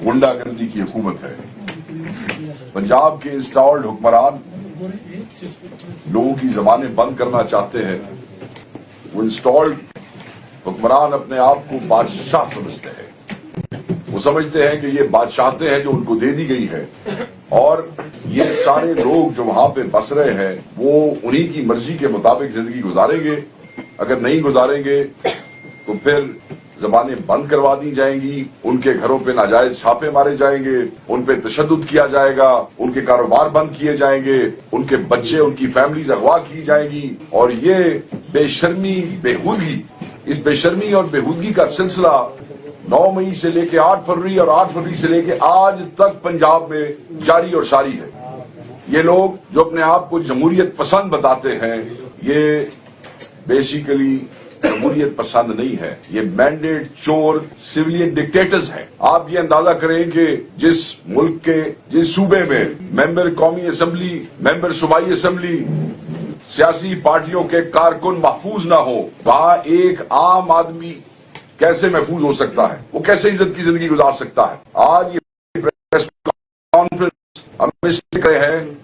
गुंडा गर्दी की हुकूमत है। पंजाब के इंस्टॉल्ड हुक्मरान लोगों की जबानें बंद करना चाहते हैं। वो इंस्टॉल्ड हुक्मरान अपने आप को बादशाह समझते हैं। वो समझते हैं कि ये बादशाहतें हैं जो उनको दे दी गई है और ये सारे लोग जो वहां पे बस रहे हैं वो उन्हीं की मर्जी के मुताबिक जिंदगी गुजारेंगे। अगर नहीं गुजारेंगे तो फिर जबानें बंद करवा दी जाएंगी, उनके घरों पे नाजायज छापे मारे जाएंगे, उन पे तशद्दुद किया जाएगा, उनके कारोबार बंद किए जाएंगे, उनके बच्चे उनकी फैमिलीज अगवा की जाएंगी। और ये बेशर्मी बेहूदगी, इस बेशर्मी और बेहूदगी का सिलसिला 9 मई से लेके 8 फरवरी और 8 फरवरी से लेके आज तक पंजाब में जारी और सारी है। ये लोग जो अपने आप को जमहूरियत पसंद बताते हैं, ये बेसिकली जमहूरियत पसंद नहीं है, ये मैंडेट चोर सिविलियन डिक्टेटर्स हैं। आप ये अंदाजा करें कि जिस मुल्क के जिस सूबे में मेंबर कौमी असम्बली, मेंबर सूबाई असम्बली, सियासी पार्टियों के कारकुन महफूज ना हो, वहां एक आम आदमी कैसे महफूज हो सकता है? वो कैसे इज्जत की जिंदगी गुजार सकता है? आज ये प्रेस कॉन्फ्रेंस हम इसलिए कहे हैं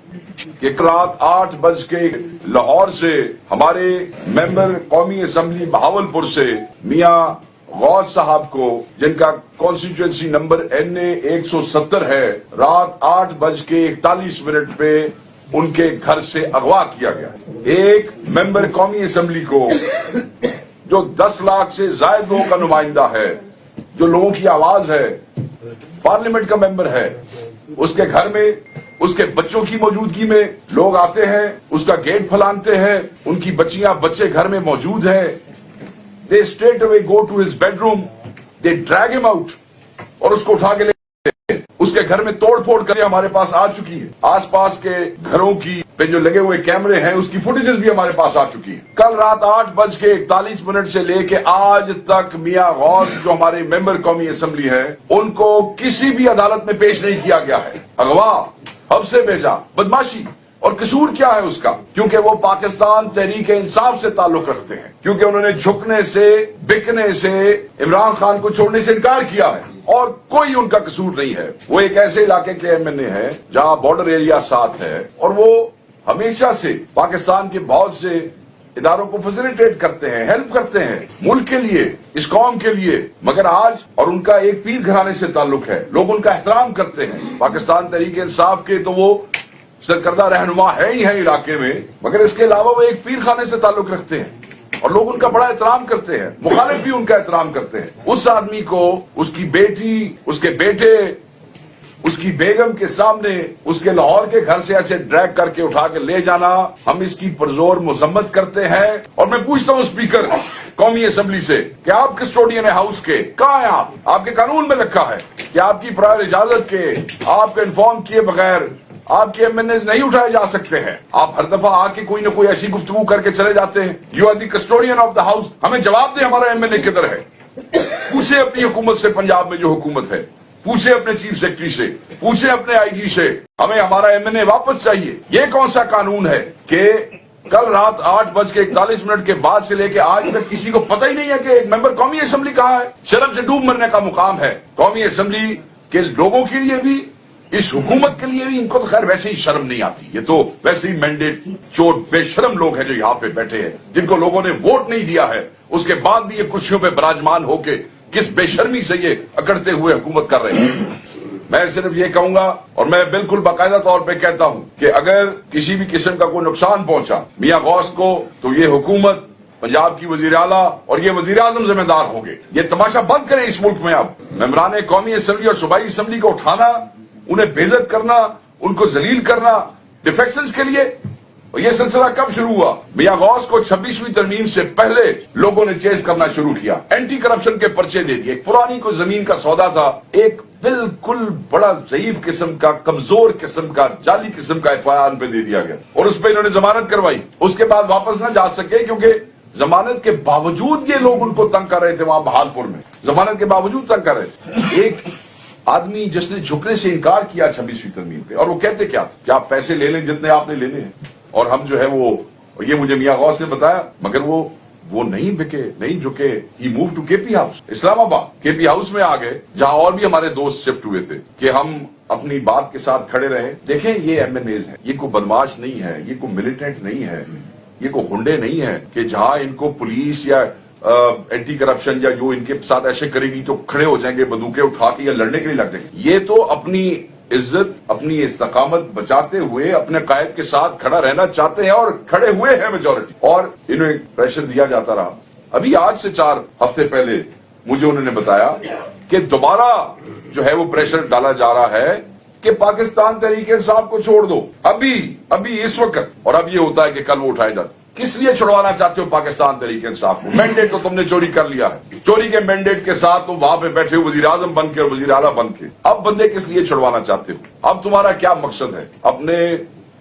कि रात 8 बज के लाहौर से हमारे मेंबर कौमी असम्बली बहावलपुर से मियां गौस साहब को, जिनका कॉन्स्टिट्यूएंसी नंबर NA 170 है, रात 8 बज के 41 मिनट पे उनके घर से अगवा किया गया। एक मेंबर कौमी असम्बली को जो 10 लाख से ज्यादा लोगों का नुमाइंदा है, जो लोगों की आवाज है, पार्लियामेंट का मेंबर है, उसके घर में उसके बच्चों की मौजूदगी में लोग आते हैं, उसका गेट फलांते हैं, उनकी बच्चियां बच्चे घर में मौजूद हैं। They straight away go to his bedroom, they drag him out और उसको उठा के ले उसके घर में तोड़ फोड़ कर हमारे पास आ चुकी है। आसपास के घरों की पे जो लगे हुए कैमरे हैं उसकी फुटेजेस भी हमारे पास आ चुकी है। कल रात 8 बज के 41 मिनट से लेके आज तक मियां गौस जो हमारे मेंबर कौमी असम्बली है, उनको किसी भी अदालत में पेश नहीं किया गया है। अगवा, हब से भेजा, बदमाशी। और कसूर क्या है उसका? क्योंकि वो पाकिस्तान तहरीक इंसाफ से ताल्लुक रखते हैं, क्योंकि उन्होंने झुकने से, बिकने से, इमरान खान को छोड़ने से इनकार किया है और कोई उनका कसूर नहीं है। वो एक ऐसे इलाके के MNA है जहां बॉर्डर एरिया साथ है और वो हमेशा से पाकिस्तान के बहुत से इदारों को फैसिलिटेट करते हैं, हेल्प करते हैं मुल्क के लिए, इस कौम के लिए। मगर आज, और उनका एक पीर घराने से ताल्लुक है, लोग उनका एहतराम करते हैं। पाकिस्तान तहरीक इंसाफ के तो वो सरकर्दा रहनुमा है ही है इलाके में, मगर इसके अलावा वो एक पीर खाने से ताल्लुक रखते हैं और लोग उनका बड़ा एहतराम करते हैं, मुखालिफ भी उनका एहतराम करते हैं। उस आदमी को उसकी बेटी, उसके बेटे, उसकी बेगम के सामने उसके लाहौर के घर से ऐसे ड्रैग करके उठा के ले जाना, हम इसकी पुरजोर मजम्मत करते हैं। और मैं पूछता हूं स्पीकर कौमी असम्बली से कि आप कस्टोडियन है हाउस के, कहां हैं आप? आपके कानून में लिखा है कि आपकी प्रायर इजाजत के, आपको इन्फॉर्म किए बगैर आपके MNAs नहीं उठाए जा सकते हैं। आप हर दफा आके कोई ना कोई ऐसी गुफ्तगू करके चले जाते हैं। You are the custodian of the house. हमें जवाब दे, हमारा MNA किधर है? पूछे अपनी हुकूमत से, पंजाब में जो हुकूमत है, पूछे अपने चीफ सेक्रेटरी से, पूछे अपने IG से, हमें हमारा MNA वापस चाहिए। ये कौन सा कानून है कि कल रात 8 बज के 41 मिनट के बाद से लेके आज तक किसी को पता ही नहीं है कि एक मेंबर कौमी असम्बली कहाँ है? शर्म से डूब मरने का मुकाम है। कौमी असम्बली के लोगों के लिए भी, इस हुकूमत के लिए भी, इनको तो खैर वैसे ही शर्म नहीं आती। ये तो वैसे ही मैंडेट चोर बेशरम लोग हैं जो यहाँ पे बैठे हैं, जिनको लोगों ने वोट नहीं दिया है, उसके बाद भी ये कुर्सियों पे विराजमान होके किस बेशर्मी से ये अकड़ते हुए हुकूमत कर रहे हैं। मैं सिर्फ ये कहूंगा, और मैं बिल्कुल बाकायदा तौर पे कहता हूं कि अगर किसी भी किस्म का कोई नुकसान पहुंचा मियां गौस को, तो ये हुकूमत, पंजाब की वजीर आला और ये वजीर आजम जिम्मेदार होंगे। ये तमाशा बंद करें इस मुल्क में। अब मेंबरान कौमी असम्बली और सूबाई असम्बली को उठाना, उन्हें बेइज्जत करना, उनको जलील करना डिफेक्शंस के लिए, और ये सिलसिला कब शुरू हुआ? मियां गौस को 26वीं तरमीम से पहले लोगों ने चेस करना शुरू किया, एंटी करप्शन के पर्चे दे दिए। पुरानी को जमीन का सौदा था, एक बिल्कुल बड़ा ज़ईफ किस्म का, कमजोर किस्म का, जाली किस्म का FIR पे दे दिया गया और उस पर इन्होंने जमानत करवाई। उसके बाद वापस न जा सके क्योंकि जमानत के बावजूद ये लोग उनको तंग कर रहे थे। वहां बहालपुर में जमानत के बावजूद तंग कर रहे थे। एक आदमी जिसने झुकने से इनकार किया 26वीं तरमीम पे, और वो कहते क्या था कि आप पैसे ले लें जितने आपने लेने हैं, और हम जो है वो, ये मुझे मियां गौस ने बताया, मगर वो वो नहीं झुके ही move to KP house, Islamabad. KP house में आ गए, जहां और भी हमारे दोस्त शिफ्ट हुए थे कि हम अपनी बात के साथ खड़े रहे। देखें, ये एमएनएज है, ये कोई बदमाश नहीं है, ये कोई मिलिटेंट नहीं है, ये कोई हुंडे नहीं है कि जहां इनको पुलिस या एंटी करप्शन या जो इनके साथ ऐसे करेगी तो खड़े हो जाएंगे बंदूकें उठा के या लड़ने के लिए लग जाएंगे। ये तो अपनी इज्जत, अपनी इस्तकामत बचाते हुए अपने कायद के साथ खड़ा रहना चाहते हैं और खड़े हुए हैं मेजॉरिटी। और इन्हें प्रेशर दिया जाता रहा। अभी आज से 4 हफ्ते पहले मुझे उन्होंने बताया कि दोबारा जो है वो प्रेशर डाला जा रहा है कि पाकिस्तान तहरीक इंसाफ को छोड़ दो अभी इस वक्त। और अब ये होता है कि कल वो उठाए जाते। किस लिए छुड़वाना चाहते हो पाकिस्तान तहरीक इंसाफ को? मैंडेट तो तुमने चोरी कर लिया है। चोरी के मैंडेट के साथ तुम वहां पे बैठे हो वजीर आजम बन के और वजीर आला बन के। अब बंदे किस लिए छुड़वाना चाहते हो? अब तुम्हारा क्या मकसद है? अपने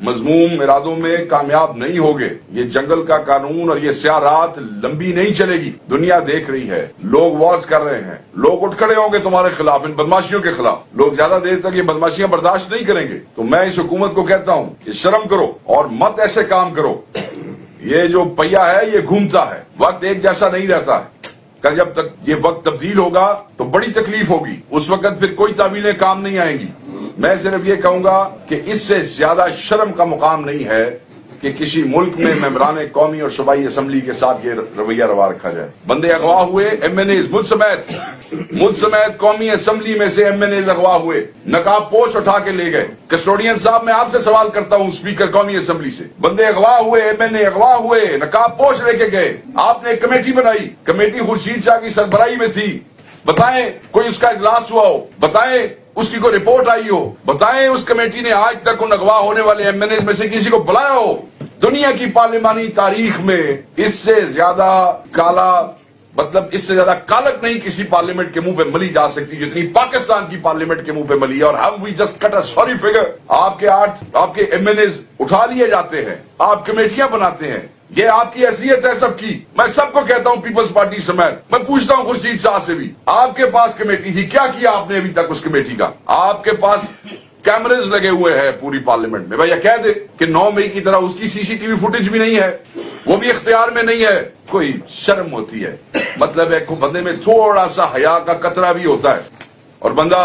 मजमूम इरादों में कामयाब नहीं होगे। ये जंगल का कानून और ये स्याह रात लंबी नहीं चलेगी। दुनिया देख रही है, लोग वॉच कर रहे हैं, लोग उठ खड़े होंगे तुम्हारे खिलाफ, इन बदमाशियों के खिलाफ। लोग ज्यादा देर तक ये बदमाशियां बर्दाश्त नहीं करेंगे। तो मैं इस हुकूमत को कहता हूं कि शर्म करो और मत ऐसे काम करो। ये जो पहिया है ये घूमता है, वक्त एक जैसा नहीं रहता है। कल जब तक ये वक्त तब्दील होगा तो बड़ी तकलीफ होगी। उस वक्त फिर कोई तावीलें काम नहीं आएंगी। मैं सिर्फ ये कहूंगा कि इससे ज्यादा शर्म का मुकाम नहीं है कि किसी मुल्क में मेंबरान कौमी और सूबाई असम्बली के साथ ये रवैया रवा रखा जाए। बंदे अगवा हुए, एमएनएज मुझ समेत कौमी असम्बली में से एमएनएज अगवा हुए, नकाब पोश उठा के ले गए। कस्टोडियन साहब, मैं आपसे सवाल करता हूं स्पीकर कौमी असम्बली से, बंदे अगवा हुए, एमएनए अगवा हुए, नकाब पोश लेके गए। आपने एक कमेटी बनाई, कमेटी खुर्शीद शाह की सरबराही में थी। बताएं कोई उसका इजलास हुआ हो, बताएं उसकी कोई रिपोर्ट आई हो, बताएं उस कमेटी ने आज तक उन अगवा होने वाले एमएनए में से किसी को बुलाया हो। दुनिया की पार्लिमानी तारीख में इससे ज्यादा काला, मतलब इससे ज्यादा कालक नहीं किसी पार्लियामेंट के मुंह पे मली जा सकती जितनी पाकिस्तान की पार्लियामेंट के मुंह पे मली है। और हम we just cut a sorry figure. आपके एमएनए उठा लिए जाते हैं, आप कमेटियां बनाते हैं। ये आपकी हैसियत है सबकी। मैं सबको कहता हूं पीपल्स पार्टी समेत, मैं पूछता हूं खुर्शीद साहब से भी, आपके पास कमेटी थी, क्या किया आपने अभी तक उस कमेटी का? आपके पास कैमरेज लगे हुए हैं पूरी पार्लियामेंट में। भैया कह दे कि 9 मई की तरह उसकी सीसीटीवी फुटेज भी नहीं है, वो भी इख्तियार में नहीं है। कोई शर्म होती है, मतलब है को बंदे में थोड़ा सा हया का कतरा भी होता है। और बंदा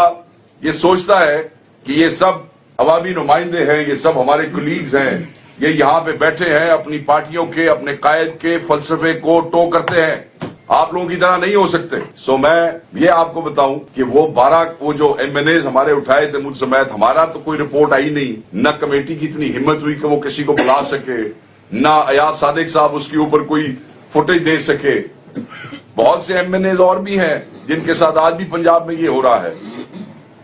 ये सोचता है कि ये सब अवामी नुमाइंदे हैं, ये सब हमारे कुलीग्स हैं, ये यहाँ पे बैठे हैं अपनी पार्टियों के, अपने कायद के फलसफे को टो करते हैं। आप लोगों की तरह नहीं हो सकते। सो मैं ये आपको बताऊं कि वो जो एमएनएज हमारे उठाए थे मुझ समेत, हमारा तो कोई रिपोर्ट आई नहीं, न कमेटी की इतनी हिम्मत हुई कि वो किसी को बुला सके, न अयाज सादिक साहब उसके ऊपर कोई फुटेज दे सके। बहुत से एमएनएज और भी हैं जिनके साथ आज भी पंजाब में ये हो रहा है।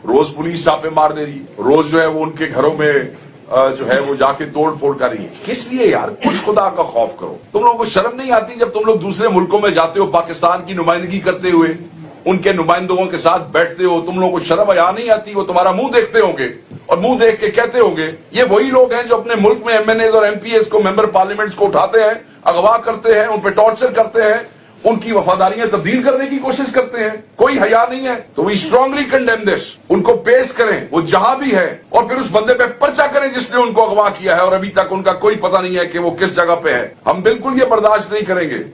रोज पुलिस छापे मार दे रही, रोज जो है वो उनके घरों में जो है वो जाके तोड़ फोड़ कर रही है। किस लिए यार? कुछ खुदा का खौफ करो। तुम लोगों को शर्म नहीं आती जब तुम लोग दूसरे मुल्कों में जाते हो पाकिस्तान की नुमाइंदगी करते हुए, उनके नुमाइंदों के साथ बैठते हो? तुम लोगों को शर्म या नहीं आती? वो तुम्हारा मुंह देखते होंगे और मुंह देख के कहते होंगे ये वही लोग हैं जो अपने मुल्क में एमएनएज और एमपीएस को, मेंबर पार्लियामेंट को उठाते हैं, अगवा करते हैं, उन पर टॉर्चर करते हैं, उनकी वफादारियां तब्दील करने की कोशिश करते हैं। कोई हया नहीं है। तो वी स्ट्रांगली कंडेम दिस। उनको पेश करें वो जहां भी है और फिर उस बंदे पे पर्चा करें जिसने उनको अगवा किया है और अभी तक उनका कोई पता नहीं है कि वो किस जगह पे है। हम बिल्कुल ये बर्दाश्त नहीं करेंगे,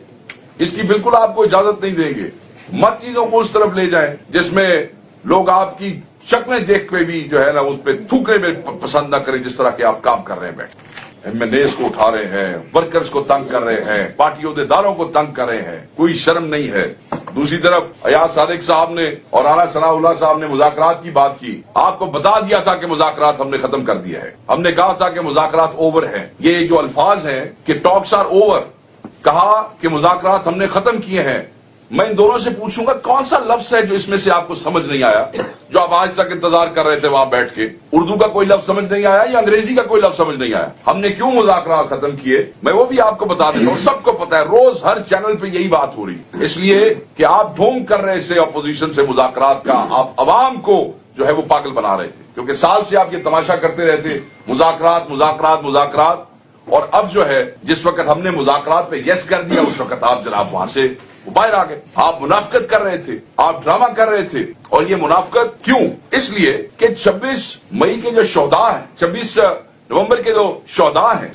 इसकी बिल्कुल आपको इजाजत नहीं देंगे। मत चीजों को उस तरफ ले जाएं जिसमें लोग आपकी शक्लें देख के भी जो है ना उस पर थूकने में पसंद न करें, जिस तरह के आप काम कर रहे हैं। बैठ एमएनएज को उठा रहे हैं, वर्कर्स को तंग कर रहे हैं, पार्टी ओहदेदारों को तंग कर रहे हैं, कोई शर्म नहीं है। दूसरी तरफ अयाज सादिक साहब ने और राना सनाउल्लाह साहब ने मुज़ाकरात की बात की। आपको बता दिया था कि मुज़ाकरात हमने खत्म कर दिया है। हमने कहा था कि मुज़ाकरात ओवर है। ये जो अल्फाज हैं कि टॉक्स आर ओवर, कहा कि मुज़ाकरात हमने खत्म किए हैं। मैं इन दोनों से पूछूंगा कौन सा लफ्ज है जो इसमें से आपको समझ नहीं आया, जो आप आज तक इंतजार कर रहे थे वहां बैठ के? उर्दू का कोई लफ्ज समझ नहीं आया या अंग्रेजी का कोई लफ्ज समझ नहीं आया? हमने क्यों मुज़ाकरात खत्म किए, मैं वो भी आपको बता देता हूं। सबको पता है, रोज हर चैनल पे यही बात हो रही है। इसलिए कि आप ढोंग कर रहे थे अपोजिशन से मुज़ाकरात का, आप अवाम को जो है वो पागल बना रहे थे, क्योंकि साल से आप ये तमाशा करते रहते मुज़ाकरात मुज़ाकरात मुज़ाकरात। और अब जो है जिस वक्त हमने मुज़ाकरात पे यस कर दिया उस वक्त आप जनाब वहां से बाहर आ गए। आप मुनाफिकत कर रहे थे, आप ड्रामा कर रहे थे। और ये मुनाफिकत क्यों? इसलिए कि 26 मई के जो शोदा है, 26 नवंबर के जो शोदा हैं,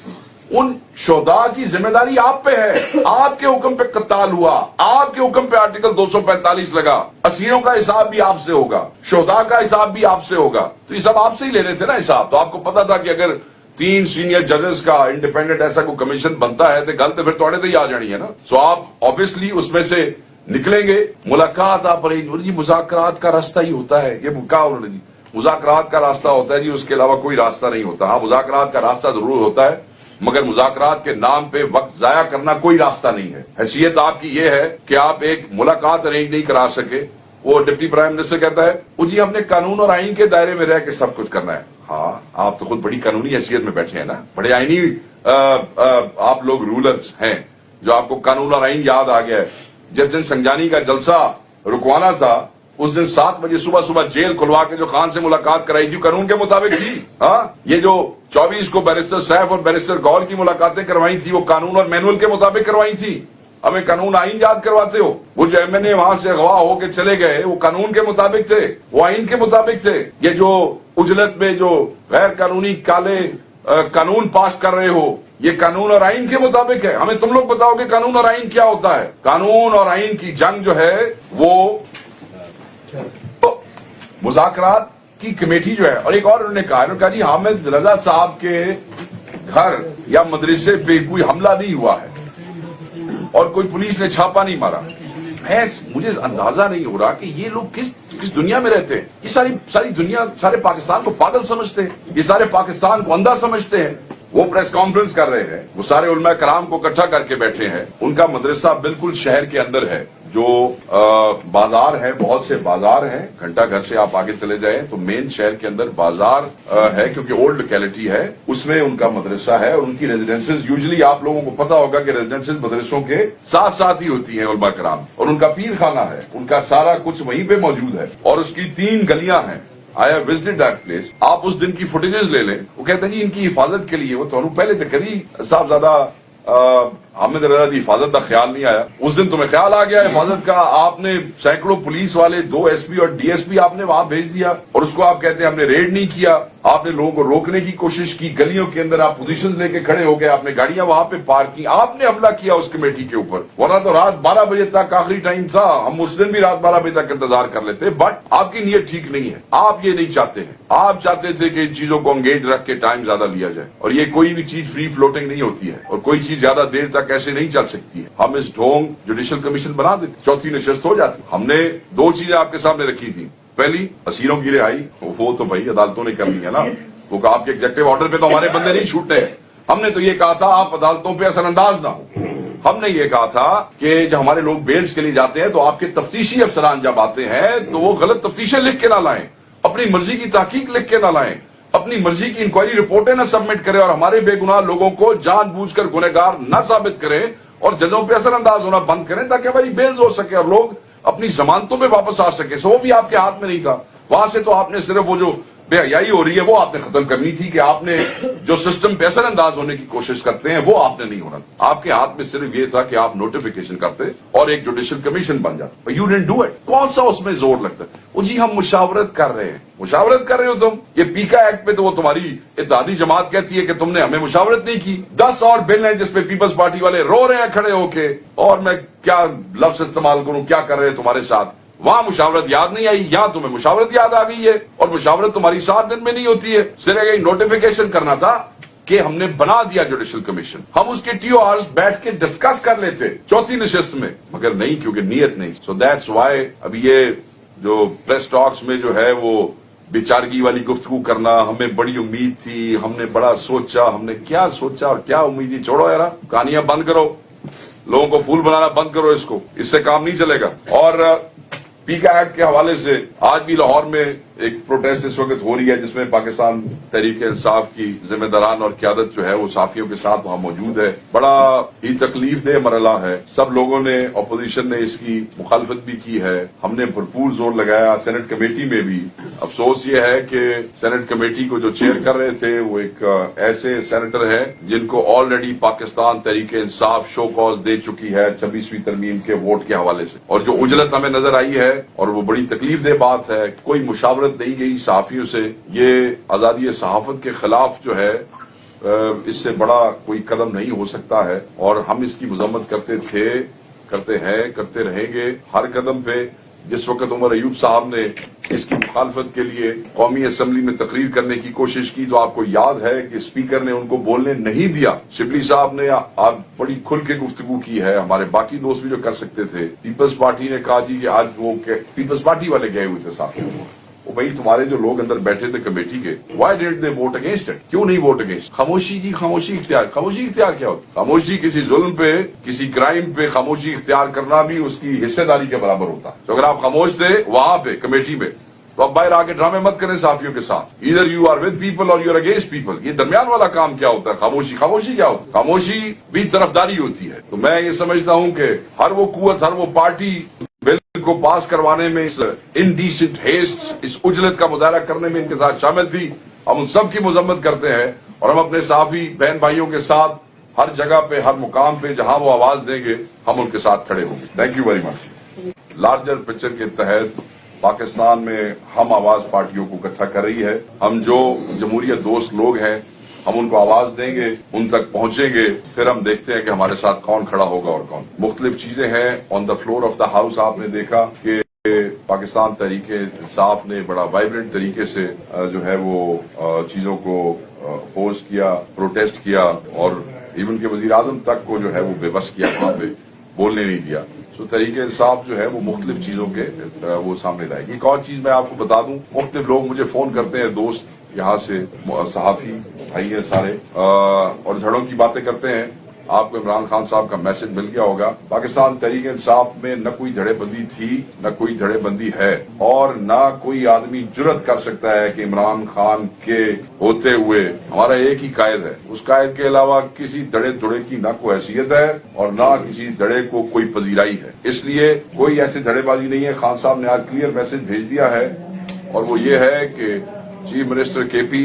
उन शोहदा की जिम्मेदारी आप पे है, आपके हुक्म पे कत्ल हुआ, आपके हुक्म पे आर्टिकल 245 लगा, असीरों का हिसाब भी आपसे होगा, शोहदा का हिसाब भी आपसे होगा, तो ये सब आपसे ही ले रहे थे ना हिसाब। तो आपको पता था कि अगर 3 सीनियर जजेस का इंडिपेंडेंट ऐसा कोई कमीशन बनता है तो गल तो फिर थोड़े तो ही आ जानी है ना। सो आप ऑब्वियसली उसमें से निकलेंगे। मुलाकात आप जी मुज़ाकरात का रास्ता ही होता है, ये कहा उन्होंने जी, मुज़ाकरात का रास्ता होता है जी, उसके अलावा कोई रास्ता नहीं होता। हाँ, मुज़ाकरात का रास्ता जरूर होता है, मगर मुज़ाकरात के नाम पे वक्त जाया करना कोई रास्ता नहीं है। हैसियत आपकी ये है कि आप एक मुलाकात अरेंज नहीं करा सके। वो डिप्टी प्राइम मिनिस्टर कहता है वो जी हमने कानून और आइन के दायरे में रह के सब कुछ करना है। हाँ, आप तो खुद बड़ी कानूनी हैसियत में बैठे हैं ना, बड़े आईनी आप लोग रूलर्स हैं, जो आपको कानून और आइन याद आ गया है। जिस दिन संजानी का जलसा रुकवाना था उस दिन 7 बजे सुबह जेल खुलवा के जो खान से मुलाकात कराई थी कानून के मुताबिक थी। हाँ, ये जो 24 को बैरिस्टर सैफ और बैरिस्टर गौर की मुलाकातें करवाई थी वो कानून और मैनुअल के मुताबिक करवाई थी। हमें कानून आइन याद करवाते हो। वो जो एमएनए वहां से अगवा होके चले गए वो कानून के मुताबिक थे, वो आइन के मुताबिक थे। ये जो उजलत में जो गैर कानूनी काले कानून पास कर रहे हो ये कानून और आइन के मुताबिक है। हमें तुम लोग बताओ कि कानून और आइन क्या होता है। कानून और आइन की जंग जो है वो मुज़ाकरात की कमेटी जो है। और एक और उन्होंने कहा जी हामिद रजा साहब के घर या मदरसे पे कोई हमला नहीं हुआ है और कोई पुलिस ने छापा नहीं मारा। मुझे अंदाजा नहीं हो रहा कि ये लोग किस दुनिया में रहते हैं। ये सारी दुनिया सारे पाकिस्तान को पागल समझते हैं, ये सारे पाकिस्तान को अंधा समझते हैं। वो प्रेस कॉन्फ्रेंस कर रहे हैं, वो सारे उलमा कराम को इकट्ठा करके बैठे हैं। उनका मदरसा बिल्कुल शहर के अंदर है, जो बाजार है, बहुत से बाजार हैं। घंटा घर से आप आगे चले जाएं तो मेन शहर के अंदर बाजार है, क्योंकि ओल्ड लोकेलिटी है, उसमें उनका मदरसा है। और उनकी रेजिडेंसेस यूजुअली आप लोगों को पता होगा कि रेजिडेंसेस मदरसों के साथ साथ ही होती हैं उलमा कराम। और उनका पीर खाना है, उनका सारा कुछ वहीं पे मौजूद है और उसकी 3 गलियां हैं। I have visited that place. आप उस दिन की फुटेजेस ले लें। वो कहते हैं जी इनकी हिफाजत के लिए वो तो पहले तो कभी साहब ज्यादा हामिद रजा की हिफाजत का ख्याल नहीं आया। उस दिन तुम्हें ख्याल आ गया हिफाजत का। आपने सैकड़ों पुलिस वाले, 2 एसपी और डीएसपी आपने वहां भेज दिया और उसको आप कहते हैं हमने रेड नहीं किया। आपने लोगों को रोकने की कोशिश की, गलियों के अंदर आप पोजीशन लेके खड़े हो गए, आपने गाड़ियां वहां पे पार्क की, आपने हमला किया उस कमेटी के ऊपर। वरना तो रात 12 बजे तक आखिरी टाइम था, हम उस दिन भी रात 12 बजे तक इंतजार कर लेते। बट आपकी नीयत ठीक नहीं है, आप ये नहीं चाहते हैं। आप चाहते थे कि इन चीजों को एंगेज रख के टाइम ज्यादा लिया जाए। और ये कोई भी चीज फ्री फ्लोटिंग नहीं होती है और कोई चीज ज्यादा देर तक ऐसे नहीं चल सकती है। हम इस ढोंग जुडिशियल कमीशन बना देते, चौथी नशस्त हो जाती। हमने 2 चीजें आपके सामने रखी थी। पहली, असीरों की रिहाई, वो तो भाई अदालतों ने करनी है ना, वो आपके एग्जेक्टिव ऑर्डर पे तो हमारे बंदे नहीं छूटते हैं। हमने तो ये कहा था आप अदालतों पे असरअंदाज ना हो। हमने ये कहा था कि जब हमारे लोग बेल्स के लिए जाते हैं तो आपके तफ्तीशी अफसरान जब आते हैं तो वो गलत तफ्तीशें लिख के ना लाएं, अपनी मर्जी की तहकीक लिख के ना लाएं, अपनी मर्जी की इंक्वायरी रिपोर्टें ना सबमिट करें और हमारे बेगुनाह लोगों को जानबूझकर गुनहगार न साबित करें और जजों पे असरअंदाज होना बंद करें ताकि हमारी बेल्स हो सके और लोग अपनी जमानतों पे वापस आ सके। सो वो भी आपके हाथ में नहीं था। वहां से तो आपने सिर्फ वो जो बेहयाई हो रही है वो आपने खत्म करनी थी कि आपने जो सिस्टम पे असरअंदाज होने की कोशिश करते हैं वो आपने नहीं होना था। आपके हाथ में सिर्फ ये था कि आप नोटिफिकेशन करते और एक जुडिशियल कमीशन बन जाता। You didn't do it. कौन सा उसमें जोर लगता है? वो जी हम मुशावरत कर रहे हैं। मुशावरत कर रहे हो तुम? ये पीका एक्ट पे तो वो तुम्हारी इत्तेहादी जमात कहती है कि तुमने हमें मुशावरत नहीं की। 10 और बिल हैं जिसपे पीपल्स पार्टी वाले रो रहे हैं खड़े होके, और मैं क्या लफ्ज इस्तेमाल करूं, क्या कर रहे हैं तुम्हारे साथ। वहां मुशावरत याद नहीं आई, यहां तुम्हें मुशावरत याद आ गई है। और मुशावरत तुम्हारी 7 दिन में नहीं होती है। सिर्फ एक नोटिफिकेशन करना था कि हमने बना दिया जुडिशियल कमीशन, हम उसके TORs बैठ के डिस्कस कर लेते चौथी नशिस्त में, मगर नहीं, क्योंकि नीयत नहीं। सो दैट्स व्हाई अभी ये जो प्रेस टॉक्स में जो है वो बेचारगी वाली गुफ्तगू करना, हमें बड़ी उम्मीद थी, हमने बड़ा सोचा, हमने क्या सोचा और क्या उम्मीद थी। छोड़ो यार, कहानियां बंद करो, लोगों को फूल बनाना बंद करो, इसको, इससे काम नहीं चलेगा। और पीका एक्ट के हवाले से आज भी लाहौर में एक प्रोटेस्ट इस वक्त हो रही है जिसमें पाकिस्तान तहरीक इंसाफ की जिम्मेदारान और क्यादत जो है वो साफियों के साथ वहां मौजूद है। बड़ा ही तकलीफ दह मरला है। सब लोगों ने, अपोजिशन ने इसकी मुखालफत भी की है। हमने भरपूर जोर लगाया सेनेट कमेटी में भी। अफसोस ये है कि सेनेट कमेटी को जो चेयर कर रहे थे वो एक ऐसे सेनेटर है जिनको already Pakistan Tehreek Insaf show cause दे चुकी है 26वीं तरमीम के वोट के हवाले से। और जो उजलत हमें नजर आई है और वो बड़ी तकलीफ दह बात है, कोई मुशावरत नहीं गई सहाफियों से। ये आजादी सहाफत के खिलाफ जो है اس سے بڑا کوئی قدم نہیں ہو سکتا ہے، اور ہم اس کی مذمت کرتے تھے، کرتے ہیں، کرتے رہیں گے ہر قدم پہ۔ جس وقت عمر ایوب صاحب نے اس کی مخالفت کے لیے قومی اسمبلی میں تقریر کرنے کی کوشش کی تو آپ کو یاد ہے کہ اسپیکر نے ان کو بولنے نہیں دیا۔ شبلی صاحب نے آپ بڑی کھل کے گفتگو کی ہے، ہمارے باقی دوست بھی جو کر سکتے تھے۔ پیپلز پارٹی نے کہا جی کہ آج وہ پیپلز پارٹی والے گئے ہوئے تھے ساتھ میں، وہ بھائی تمہارے جو لوگ اندر بیٹھے تھے کمیٹی کے، why did they vote against it? کیوں نہیں ووٹ اگینسٹ؟ خاموشی جی، خاموشی اختیار کیا ہوتا؟ خاموشی کسی ظلم پہ، کسی کرائم پہ خاموشی اختیار کرنا بھی اس کی حصے داری کے برابر ہوتا ہے۔ تو اگر آپ خاموش تھے وہاں پہ کمیٹی میں تو اب باہر آ کے ڈرامے مت کریں صحافیوں کے ساتھ، ادھر یو آر ود پیپل اور یو آر اگینسٹ پیپل۔ یہ درمیان والا کام کیا ہوتا ہے؟ خاموشی کیا ہوتا ہے؟ خاموشی بھی طرفداری ہوتی ہے۔ تو میں یہ سمجھتا ہوں کہ ہر وہ قوت، ہر وہ پارٹی بل کو پاس کروانے میں اس انڈیسنٹ ہیسٹ، اس عجلت کا مظاہرہ کرنے میں ان کے ساتھ شامل تھی۔ ہم ان سب کی مذمت کرتے ہیں، اور ہم اپنے صحافی بہن بھائیوں کے ساتھ ہر جگہ پہ، ہر مقام پہ جہاں وہ آواز دیں گے ہم ان کے ساتھ کھڑے ہوں گے۔ Thank you very much. Larger picture کے تحت پاکستان میں ہم آواز پارٹیوں کو اکٹھا کر رہی ہے۔ ہم جو جمہوریت دوست لوگ ہیں ہم ان کو آواز دیں گے، ان تک پہنچیں گے، پھر ہم دیکھتے ہیں کہ ہمارے ساتھ کون کھڑا ہوگا اور کون۔ مختلف چیزیں ہیں on the floor of the house. آپ نے دیکھا کہ پاکستان تحریک انصاف نے بڑا وائبرنٹ طریقے سے جو ہے وہ چیزوں کو اپوز کیا، پروٹیسٹ کیا، اور ایون کہ وزیر اعظم تک کو جو ہے وہ بے بس کیا، وہاں پہ بولنے نہیں دیا۔ تو تحریک انصاف جو ہے وہ مختلف چیزوں کے وہ سامنے لائے گی۔ ایک اور چیز میں آپ کو بتا دوں، مختلف لوگ مجھے فون کرتے ہیں، دوست یہاں سے، صحافی بھائی ہیں سارے، اور جھڑوں کی باتیں کرتے ہیں۔ آپ کو عمران خان صاحب کا میسج مل گیا ہوگا۔ پاکستان تحریک انصاف میں نہ کوئی دھڑے بندی تھی، نہ کوئی دھڑے بندی ہے، اور نہ کوئی آدمی جرت کر سکتا ہے کہ عمران خان کے ہوتے ہوئے ہمارا ایک ہی قائد ہے، اس قائد کے علاوہ کسی دھڑے کی نہ کوئی حیثیت ہے اور نہ کسی دھڑے کو کوئی پذیرائی ہے۔ اس لیے کوئی ایسے دھڑے بازی نہیں ہے۔ خان صاحب نے آج کلیئر میسج بھیج دیا ہے، اور وہ یہ ہے کہ چیف منسٹر کے پی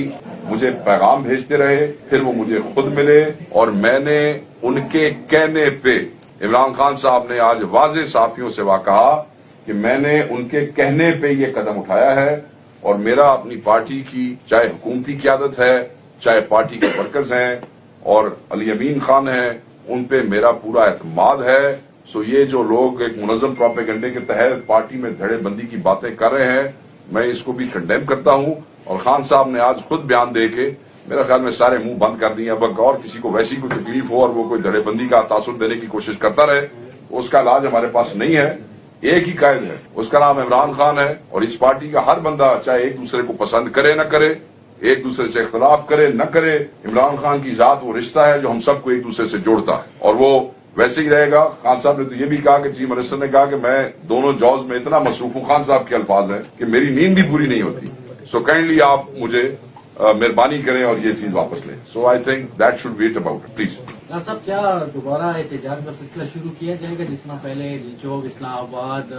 مجھے پیغام بھیجتے رہے، پھر وہ مجھے خود ملے، اور میں نے ان کے کہنے پہ، عمران خان صاحب نے آج واضح صحافیوں سے کہا کہ میں نے ان کے کہنے پہ یہ قدم اٹھایا ہے، اور میرا اپنی پارٹی کی چاہے حکومتی قیادت ہے، چاہے پارٹی کے ورکرز ہیں اور علی امین خان ہیں، ان پہ میرا پورا اعتماد ہے۔ سو یہ جو لوگ ایک منظم پروپیگنڈے کے تحت پارٹی میں دھڑے بندی کی باتیں کر رہے ہیں، میں اس کو بھی کنڈیم کرتا ہوں، اور خان صاحب نے آج خود بیان دے کے میرا خیال میں سارے منہ بند کر دیے۔ اب اور کسی کو ویسی کوئی تکلیف ہو اور وہ کوئی دھڑے بندی کا تاثر دینے کی کوشش کرتا رہے تو اس کا علاج ہمارے پاس نہیں ہے۔ ایک ہی قائد ہے، اس کا نام عمران خان ہے، اور اس پارٹی کا ہر بندہ چاہے ایک دوسرے کو پسند کرے نہ کرے، ایک دوسرے سے اختلاف کرے نہ کرے، عمران خان کی ذات وہ رشتہ ہے جو ہم سب کو ایک دوسرے سے جوڑتا ہے، اور وہ ویسے ہی رہے گا۔ خان صاحب نے تو یہ بھی کہا کہ چیف منسٹر نے کہا کہ میں دونوں جابز میں اتنا مصروف ہوں، خان صاحب کے الفاظ ہیں، کہ میری نیند بھی پوری نہیں ہوتی۔ سو کائنڈلی آپ مجھے مہربانی کریں اور یہ چیز واپس لیں۔ So I think that should wait about it, please. صاحب کیا دوبارہ احتجاج کا سلسلہ شروع کیا جائے گا، جس میں پہلے چوک، اسلام آباد،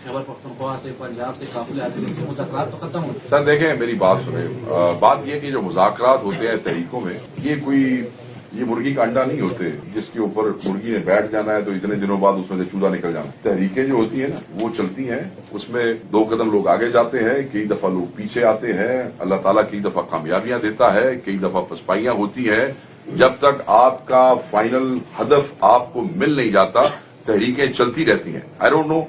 خیبر پختونخوا سے، پنجاب سے قافلے آتے تھے، مذاکرات تو ختم ہو چکے؟ سر دیکھیں، میری بات سنیں، بات یہ کہ جو مذاکرات ہوتے ہیں تحریکوں میں، یہ مرغی کا انڈا نہیں ہوتے جس کے اوپر مرغی نے بیٹھ جانا ہے تو اتنے دنوں بعد اس میں سے چوزا نکل جانا۔ تحریکیں جو ہوتی ہیں نا وہ چلتی ہیں، اس میں 2 قدم لوگ آگے جاتے ہیں، کئی دفعہ لوگ پیچھے آتے ہیں، اللہ تعالیٰ کئی دفعہ کامیابیاں دیتا ہے، کئی دفعہ پسپائیاں ہوتی ہیں۔ جب تک آپ کا فائنل ہدف آپ کو مل نہیں جاتا تحریکیں چلتی رہتی ہیں۔ آئی ڈونٹ نو،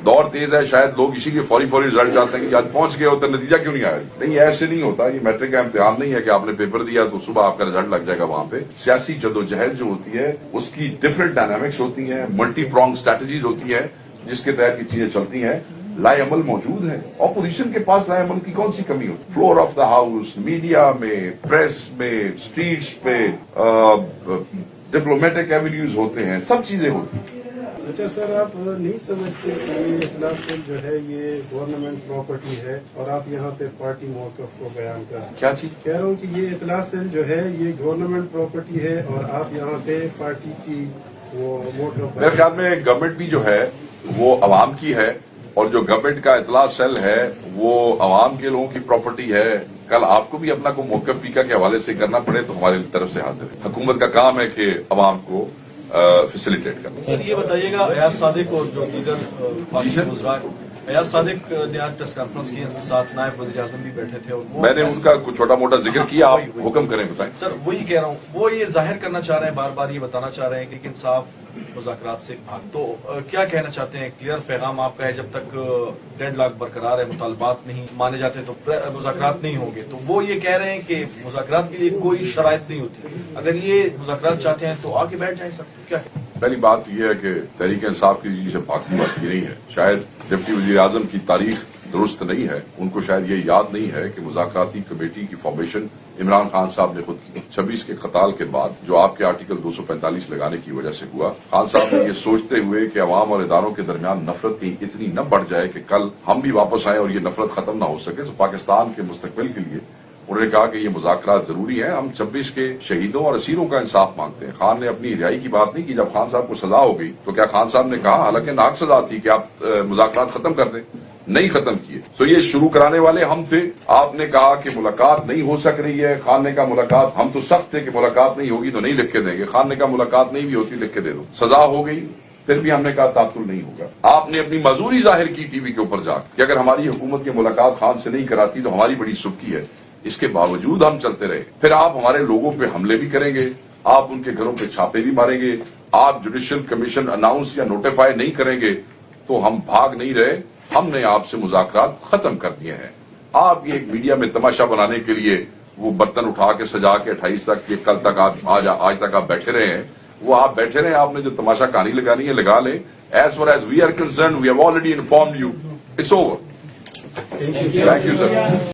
دور تیز ہے، شاید لوگ اسی لیے فوری رزلٹ چاہتے ہیں کہ آج پہنچ گئے ہوتا نتیجہ کیوں نہیں آیا۔ نہیں، ایسے نہیں ہوتا، یہ میٹرک کا امتحان نہیں ہے کہ آپ نے پیپر دیا تو صبح آپ کا رزلٹ لگ جائے گا۔ وہاں پہ سیاسی جدوجہد جو ہوتی ہے اس کی ڈفرنٹ ڈائنامکس ہوتی ہیں، ملٹی پرونگ اسٹریٹجیز ہوتی ہیں، جس کے تحت یہ چیزیں چلتی ہیں۔ لائے عمل موجود ہے، اپوزیشن کے پاس لائے عمل کی کون سی کمی ہوتی؟ Floor of the house, media میں، پریس میں، اسٹریٹس پہ، ڈپلومیٹک ایونیوز ہوتے ہیں، سب چیزیں ہوتی ہیں۔ اچھا سر، آپ نہیں سمجھتے کہ یہ اطلاع سیل جو ہے یہ گورنمنٹ پراپرٹی ہے اور آپ یہاں پہ پارٹی موقف کو بیان کر رہے ہیں؟ کیا چیز کہہ رہا ہوں کہ یہ اطلاع سیل جو ہے یہ گورنمنٹ پراپرٹی ہے اور آپ یہاں پہ پارٹی کی وہ موقف؟ میرے خیال میں گورنمنٹ بھی جو ہے وہ عوام کی ہے، اور جو گورنمنٹ کا اطلاع سیل ہے وہ عوام کے لوگوں کی پراپرٹی ہے۔ کل آپ کو بھی اپنا کوئی موقف پیکا کے حوالے سے کرنا پڑے تو ہماری طرف سے حاضر ہے۔ حکومت کا کام ہے کہ عوام کو فیسیلیٹیٹ کرنا۔ سر یہ بتائیے گا، ایاز صادق اور جو دیگر ایاز صادق نے آج پریس کانفرنس کی، اس کے ساتھ نائب وزیر اعظم بھی بیٹھے تھے اور وہ میں نے ان کا کچھ چھوٹا موٹا ذکر کیا، آپ حکم کریں بتائیں. سر وہی کہہ رہا ہوں، وہ یہ ظاہر کرنا چاہ رہے ہیں، بار بار یہ بتانا چاہ رہے ہیں کہ انصاف مذاکرات سے بھاگ. تو کیا کہنا چاہتے ہیں؟ کلیئر پیغام آپ کا ہے، جب تک ڈیڈ لاک برقرار ہے، مطالبات نہیں مانے جاتے تو مذاکرات نہیں ہوں گے. تو وہ یہ کہہ رہے ہیں کہ مذاکرات کے لیے کوئی شرائط نہیں ہوتی، اگر یہ مذاکرات چاہتے ہیں تو آگے بیٹھ جائیں. سر کیا کہتے ہیں؟ پہلی بات یہ ہے کہ تحریک انصاف کی جی سے بھاگتی بات کی نہیں ہے. شاید ڈپٹی وزیر اعظم کی تاریخ درست نہیں ہے، ان کو شاید یہ یاد نہیں ہے کہ مذاکراتی کمیٹی کی فارمیشن عمران خان صاحب نے خود کی. 26 کے قتال کے بعد جو آپ کے آرٹیکل 245 لگانے کی وجہ سے ہوا، خان صاحب نے یہ سوچتے ہوئے کہ عوام اور اداروں کے درمیان نفرت کی اتنی نہ بڑھ جائے کہ کل ہم بھی واپس آئیں اور یہ نفرت ختم نہ ہو سکے، تو پاکستان کے مستقبل کے لیے انہوں نے کہا کہ یہ مذاکرات ضروری ہیں. ہم 26 کے شہیدوں اور اسیروں کا انصاف مانگتے ہیں. خان نے اپنی رہائی کی بات نہیں کی. جب خان صاحب کو سزا ہو گئی تو کیا خان صاحب نے کہا، حالانکہ ناحق سزا تھی، کہ آپ مذاکرات ختم کر دیں؟ نہیں ختم کیے. تو یہ شروع کرانے والے ہم تھے. آپ نے کہا کہ ملاقات نہیں ہو سک رہی ہے. خان نے کہا ملاقات، ہم تو سخت تھے کہ ملاقات نہیں ہوگی تو نہیں لکھ کے دیں گے. خان نے کہا ملاقات نہیں بھی ہوتی لکھ کے دے دو. سزا ہو گئی، پھر بھی ہم نے کہا تعطل نہیں ہوگا. آپ نے اپنی معذوری ظاہر کی ٹی وی کے اوپر جا کہ اگر ہماری حکومت کی ملاقات خان سے نہیں کراتی تو ہماری بڑی سبکی ہے. اس کے باوجود ہم چلتے رہے. پھر آپ ہمارے لوگوں پہ حملے بھی کریں گے، آپ ان کے گھروں پہ چھاپے بھی ماریں گے، آپ جوڈیشل کمیشن اناؤنس یا نوٹیفائی نہیں کریں گے. تو ہم بھاگ نہیں رہے، ہم نے آپ سے مذاکرات ختم کر دیے ہیں. آپ یہ ایک میڈیا میں تماشا بنانے کے لیے وہ برتن اٹھا کے سجا کے 28 تک، یہ کل تک آج تک آپ بیٹھے رہے ہیں. وہ آپ بیٹھے رہے، آپ نے جو تماشا کہانی لگانی ہے لگا لیں. As far as we are concerned, we have already informed you. It's over. Thank you sir.